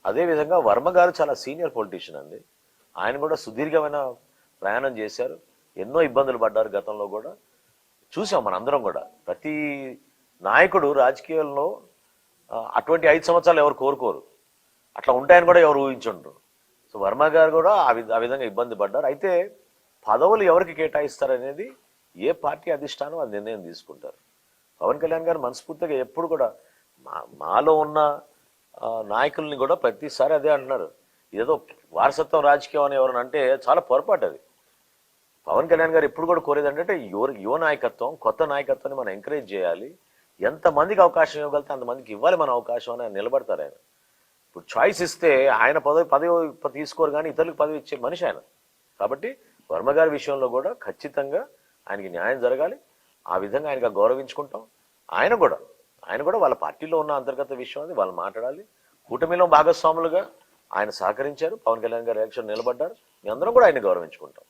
అదేవిధంగా వర్మ గారు చాలా సీనియర్ పొలిటీషియన్ అండి. ఆయన కూడా సుదీర్ఘమైన ప్రయాణం చేశారు, ఎన్నో ఇబ్బందులు పడ్డారు గతంలో కూడా. చూసాం మనందరం కూడా. ప్రతి నాయకుడు రాజకీయాల్లో అటువంటి 5 సంవత్సరాలు ఎవరు కోరుకోరు, అట్లా ఉంటాయని కూడా ఎవరు ఊహించుంటారు. సో వర్మ గారు కూడా ఆ విధంగా ఇబ్బంది పడ్డారు. అయితే పదవులు ఎవరికి కేటాయిస్తారనేది ఏ పార్టీ అధిష్టానం అది నిర్ణయం తీసుకుంటారు. పవన్ కళ్యాణ్ గారు మనస్ఫూర్తిగా ఎప్పుడు కూడా మాలో ఉన్న నాయకుల్ని కూడా ప్రతిసారి అదే అంటున్నారు. ఏదో వారసత్వం రాజకీయం అని ఎవరైనా అంటే చాలా పొరపాటు అది. పవన్ కళ్యాణ్ గారు ఎప్పుడు కూడా కోరేది అంటే యువ నాయకత్వం, కొత్త నాయకత్వాన్ని మనం ఎంకరేజ్ చేయాలి. ఎంతమందికి అవకాశం ఇవ్వగలితే అంతమందికి ఇవ్వాలి మన అవకాశం అని ఆయన నిలబడతారు. ఆయన ఇప్పుడు చాయిస్ ఇస్తే ఆయన పదవి తీసుకోరు, కానీ ఇతరులకు పదవి ఇచ్చే మనిషి ఆయన. కాబట్టి వర్మ గారి విషయంలో కూడా ఖచ్చితంగా ఆయనకి న్యాయం జరగాలి. ఆ విధంగా ఆయనగా గౌరవించుకుంటాం. ఆయన కూడా వాళ్ళ పార్టీలో ఉన్న అంతర్గత విషయం అది వాళ్ళు మాట్లాడాలి. కూటమిలో భాగస్వాములుగా ఆయన సహకరించారు. పవన్ కళ్యాణ్ గారి ఎలక్షన్ నిలబడ్డారు. మీ అందరం కూడా ఆయన గౌరవించుకుంటాం.